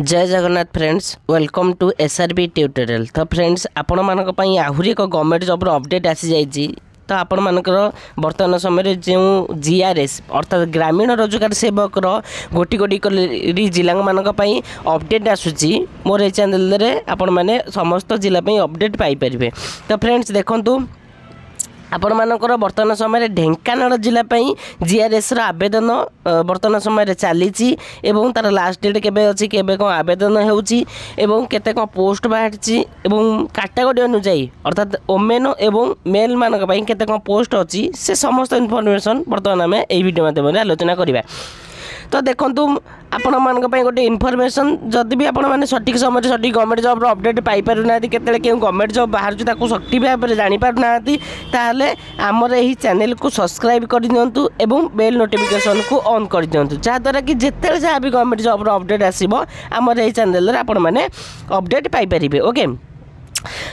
जय Jagannath friends welcome to SRB tutorial. तो friends आपण मानक पई आहुरी एक गवर्नमेंट जॉब अपडेट आसी जाइए। तो आपण मानकर वर्तमान समय जो जीआरएस अर्थात ग्रामीण रोजगार सेवक गोटी गोटी जिला मानक पई अपडेट आसूची मोर ए चैनल रे आपण माने समस्त जिला पई अपडेट पाई परिबे। तो फ्रेंड्स देखंतु आपण मानकर वर्तमान समय ढेंकानाल जिला जीआरएस आवेदन वर्तमान समय चली तार लास्ट डेट केबे अछि केबे कोन आवेदन होउची एवं केते कोन पोस्ट बाहरची एवं कैटेगरी अनुसार अर्थात ओमेन एवं मेल मानक पई केते कोन पोस्ट अछि से समस्त इन्फॉर्मेशन वर्तमान आम ए वीडियो माध्यम आलोचना करिबा। तो देखंतु आपण मानक पई गोटे इन्फॉर्मेशन जदि भी आपण माने सठिक समय सठिक गवर्नमेंट जॉब अपडेट पाई पारु ना केते के गवर्नमेंट जॉब बाहर जो ताको सठिक भाव में जानि पारु ना ताले हमर एही चैनल को सब्सक्राइब कर दियंतु एवं बेल नोटिफिकेशन को ऑन कर दियंतु जा द्वारा कि जेते जहाँ भी गवर्नमेंट जॉब अपडेट आसीबो हमर एही चैनल रे आपण माने अपडेट पाई परिबे। ओके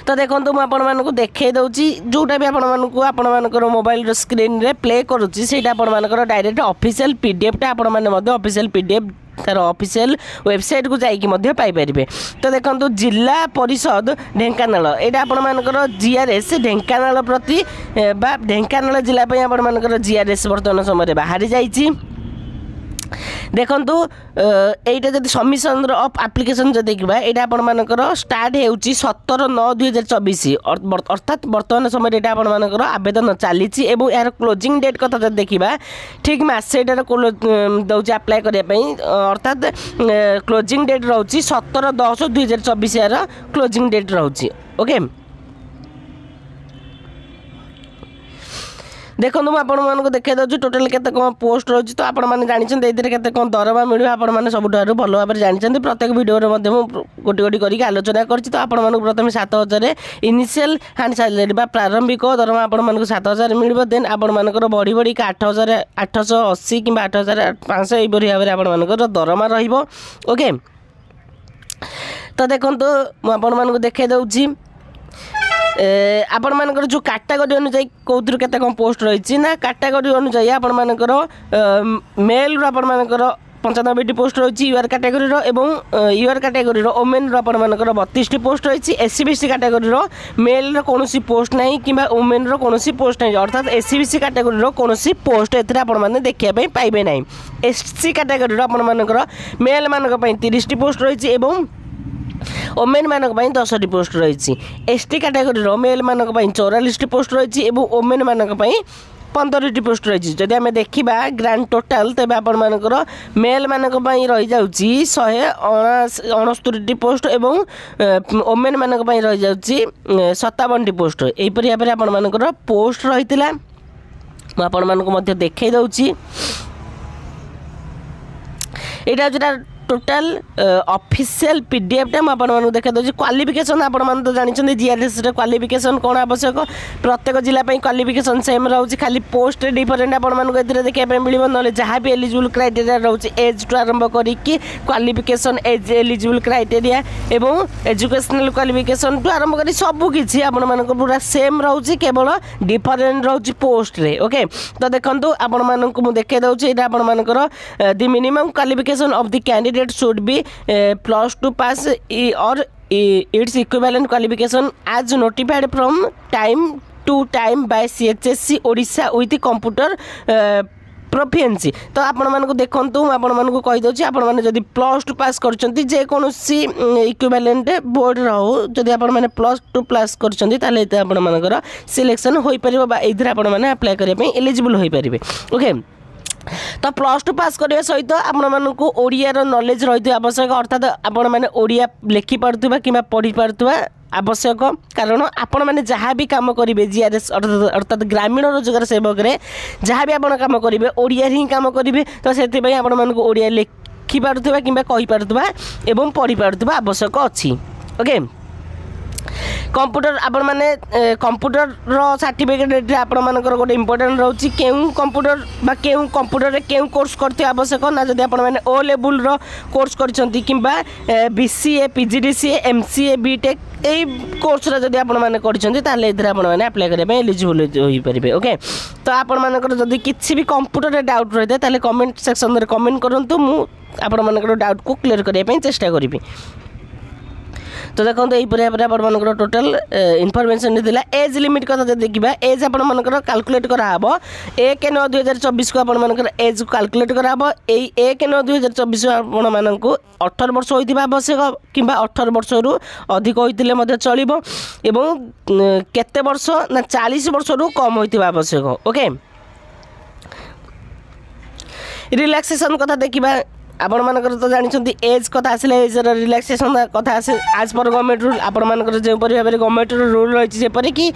तो देखो मुझे देखे दूसरी जोटा भी आपण मोबाइल स्क्रीन रे प्ले करुच्ची से डायरेक्ट ऑफिशियल पीडीएफ टा ऑफिशियल पीडीएफ तार ऑफिशियल वेबसाइट को जाइए पाइपर। तो देखो जिला परिषद ढेंकानाल यहाँ आपर जीआरएस ढेंकानाल प्रति ढेंकानाल जिला आपर जीआरएस वर्तमान समय बाहरी जाइए। देखंतु एटा जदि सबमिशन ऑफ एप्लिकेशन जो देखा यहाँ आपर स्टार्ट हो 17/9/2024 अर्थात वर्तमान समय यहाँ आपर आवेदन चली यार क्लोजिंग डेट कथा जब देखा ठीक मसेटार दौर अप्लाई करने अर्थात क्लोजिंग डेट रोचे 17/10/2024 यार क्लोजिंग डेट रोचे। ओके देखो मुझे देखा दूसरी टोटाल केते कौन पोस्ट रही तो आपण मैंने जानते ये कौन दरमा मिले आपण मैंने सब भल भाव में जानते प्रत्येक वीडियो गोटी गोटी करके आलोचना कर। तो आपण प्रथम 7,000 इनिशियल हैंड सैलरी प्रारंभिक दरमा आपण 7,000 मिल देन आपण बढ़ी बढ़ी 8,880 कि 8,500 यही भाव में आपण दरमा रहिबो। ओके तो देखो मुझे देखा दूसरी आपण मानकर जो कैटेगरी अनुसार कौन केते कौन पोस्ट रही ना कैटेगरी अनुसार आपण मानकर मेल आपण मानकर 95 पोस्ट रही यूआर कैटेगरी एवं यूआर कैटेगरी ओमेन आपण मानकर 32 पोस्ट रही। एससी बीसी कैटेगरी मेल कौन पोस्ट ना कि ओमेन कौन पोस्ट ना अर्थात एससी बीसी कैटेगरी कौन पोस्ट ए देखा पाइबे ना। एससी कैटेगरी आपण मानकर मेल मानक 30 पोस्ट रही ओमेन मानक 10 पोस्ट रही। एसटी कैटेगरी मेल मानक 44 पोस्ट रही ओमेन मानक 15 पोस्ट रही। जदि आम देखा ग्रांड टोटाल तेज आपण मानकर मेल मानक रही जाऊँगी 169 पोस्ट एवं ओमेन मानक रही जाऊँगी 57 पोस्ट यहीपरि भाव में आपण मानकर पोस्ट रही है। आपण मानक देखे दूसरी यहाँ जोटा टोटाल ऑफिशियल पीडीएफ टा मुझे देखा दूसरी क्वालिफिकेशन आपण तो जानते जीआरएस क्वालिफिकेशन कौन आवश्यक प्रत्येक जिला क्वालिफिकेशन सेम रोचे खाली पोस्ट डिफरेंट आपण देखा मिले ना जहाँ भी एलिजिबल क्राइटेरिया रोचे एज टू आरंभ करी क्वालिफिकेशन एज एलिजिबल क्राइटेरिया एवं एजुकेशनल क्वालिफिकेशन टू आरंभ करी सबकि आपण पूरा सेम रोचे केवल डिफरेंट रोचे पोस्ट रे। ओके तो देखो आपण देखे दूसरी यहाँ the minimum qualification of the candidate should be +2 pass or its equivalent qualification as notified from time to time by CHSC Odisha with computer प्रोफिएंसी। तो आपण मानक देखंतु आपण मानक कहि दोछि आपण माने जदि +2 पास करछंती जे कोनोसी इक्विवेलेंट बोर्ड रहू जदि आपण माने +2 पास करछंती ताले आपण मानकर सिलेक्शन होई परिबो बा इधर आपण माने अप्लाई करिया पे एलिजिबल होई परिबे। ओके तो +2 पास करने सहित आपको ओडिया नॉलेज रही आवश्यक अर्थात आपण मैंने ओडिया लिखि पार्थुबा कि पढ़ी पार्थुबा आवश्यक कारण आपण मैंने जहाँ भी काम करेंगे जीआरएस अर्थात ग्रामीण रोजगार सेवक रे जहाँ भी आपण काम करेंगे ओडिया ही काम करेंगे। तो से आपण ओडिया लिखि पार्थुबा कि कहि पार्थुबा एवं पढ़ी पार्थुबा आवश्यक अच्छी। ओके कंप्यूटर आपण माने कंप्यूटर रो सर्टिफिकेट एठी आपण मानकर गोटे इंपोर्टेंट रहउची केउ कंप्यूटर बा केउ कंप्यूटर रे केउ कोर्स करते आवश्यक ना जदि आपण माने ओ लेवल रो कोर्स करछंती किबा बीसीए पीजीडीसीए एमसीए बीटेक এই কোর্সরা যদি আপনার করছেন তাহলে এতে আপনার আপ্লাই করা এলিজিবল হয়ে পারে ওকে তো আপনার যদি কিছু বি কম্পুটরে ডাউট রয়েছে তাহলে কমেন্ট সেকশন কমেন্ট করতু মু আপনার ডাউট কু ক্লিয়ার করা চেষ্টা করবি तो देखो यहीपर भाव टोटाल इनफर्मेशन था एज लिमिट कथा जो देखा एज आपर काल्कुलेट कराब 1/9/2024 को आपर एज काल्कुलेट कराब 1/9/2024 आपको 18 वर्ष होता आवश्यक कि 18 वर्ष रु अधिक होते चलो एवं केते वर्ष ना 40 वर्ष रु कम होता आवश्यक ओके रिलैक्सेशन कथा देखा आपण मानकर तो जानते एज कथा आसले एज रिलैक्सेशन कथा आसे आज पर गवर्नमेंट रूल आपण मानकर जो भाव में गवर्नमेंट रूल रही जेपरी कि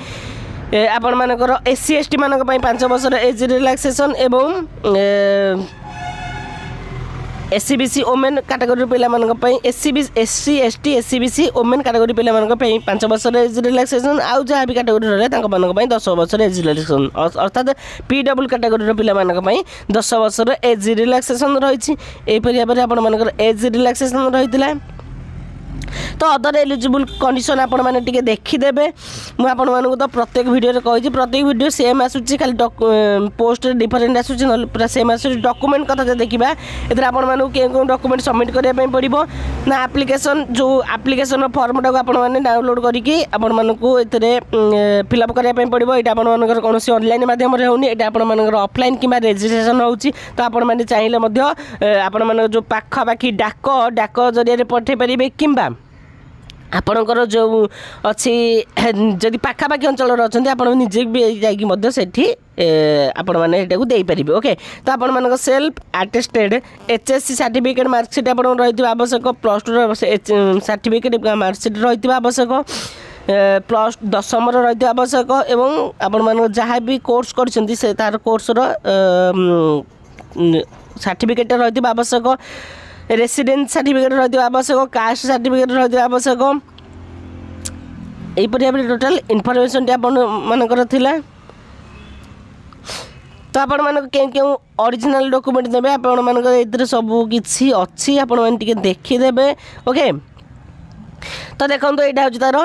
आपण मानकर एससी एसटी मान 5 वर्ष एज रिलैक्सेशन एवं एससीबीसी ओमेन कैटेगरी पे SC ST SCBC women category पे 5 वर्ष एज रिलैक्सेशन आउ जहाँ भी कैटेगरी रहा 10 वर्ष एज रिलैक्सेशन अर्थात पीडब्ल्यू कैटेगरी पे 10 वर्ष एज रिलैक्सेशन रही भाव में आपण एज रिलैक्सेशन रही तो अदर एलिजिबल कंडीशन आपण मैंने टिके देखीदेवे मुझे आपण मानक तो प्रत्येक वीडियो कही प्रत्येक वीडियो सेम आसूची खाली पोस्ट डिफरेंट आसूची ना पूरा सेम आसूची डॉक्यूमेंट कथा जो देखा ए आपण मानक क्यों डॉक्यूमेंट सबमिट करने पड़ो ना एप्लिकेशन जो एप्लिकेशन फॉर्म टाक आपण मैंने डाउनलोड करके आपण मानक फिलअप करने पड़ो ये आपर कौन ऑनलाइन माध्यम होनी ये आपर ऑफलाइन कि रेजिस्ट्रेशन होची तो आपण मैंने चाहिए आपण मान जो पाखापाखि डाक जरिए पठे पारे कि आपणकर जो अच्छी जदि पाखापाखि अंचल अच्छा आप निजे भी जाकि आपण मैंने दे पारे ओके तो आपण मान self attested HSC certificate marksheet आप रही आवश्यक +2 सर्टिफिकेट मार्कसीट रही आवश्यक प्लस 10 रही आवश्यक एवं आपण मान जहाँ भी कोर्स कर तार कोर्स सर्टिफिकेट रही आवश्यक रेसिडेंट सर्टिफिकेट रही आवश्यक कास्ट सर्टिफिकेट रही आवश्यक यहीपरि भाव टोटाल इनफर्मेशन मानकर थिला तो आपण मानक क्यों ओरिजिनल डॉक्यूमेंट देबे आपण मानक एतिर सब किछि अछि आपण मान टिके देखिदेबे ओके तो देखो यहाँ हूँ तार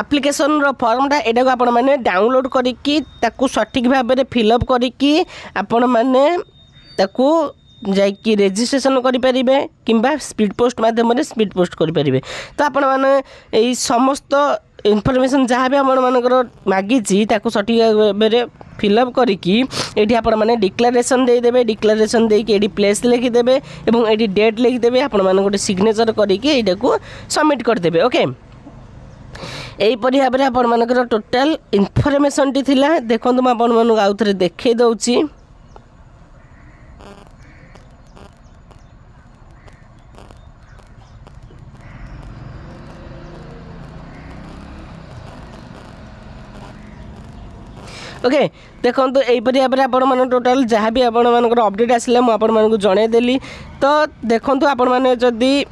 एप्लिकेशन फॉर्मटा यहाँ आपण मैंने डाउनलोड करिकी ताकू सठिक भाव में फिलअप करिकी आपण मैंने ताकू जाकि रेजिस्ट्रेशन करें कि स्पीड पोस्ट माध्यम स्पीड पोस्ट करें तो आपण मैंने समस्त इनफॉरमेशन जहाँ भी आपर मागी सठिक भाव में फिलअप करिकी ये आपण मैंने डिक्लेरेशन देदेवे डिक्लेरेशन देकी प्लेस लिखिदेवे और ये डेट लिखिदेवे आपण मैंने गोटे सिग्नेचर करके यहाँ को सबमिट करदे ओके यहीपरि भाव में आपण मानकर टोटाल इनफॉरमेशन टी थिला देखो मैं आपण मानक आउ थे देखे दउची ओके देखो यहीपरि भाव में आपण मान टोटाल जहाँ भी आपण मानकर अपडेट आसला मुझे जनईदेली तो देखो आपण मैंने जदि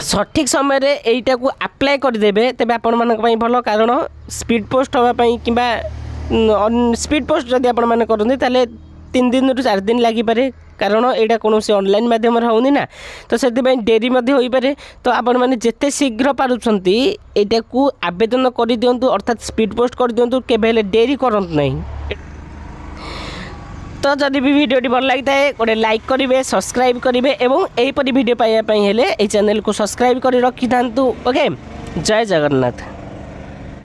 सठिक समय यहीटा को अप्लाई करदे तेज आपण मानी भल कारण स्पीड पोस्ट हाँपाई कि स्पीड पोस्ट जदि आपण मैंने करते 3 दिन रु 4 दिन लगिपे कारण यहाँ कौन ऑनलाइन माध्यम होनी ना तो से डेरी हो पारे तो आपण मैंने जिते शीघ्र पारुंट यहाँ को आवेदन कर दिंतु अर्थात स्पीड पोस्ट कर दिंतु केवल डेरी करंत नहीं तो जदि भी वीडियो भल लगी है गोटे लाइक करेंगे सब्सक्राइब करेंगे और यहीपरि वीडियो पाइबापी हेले चैनल को सब्सक्राइब कर रखी था ओके जय जगन्नाथ।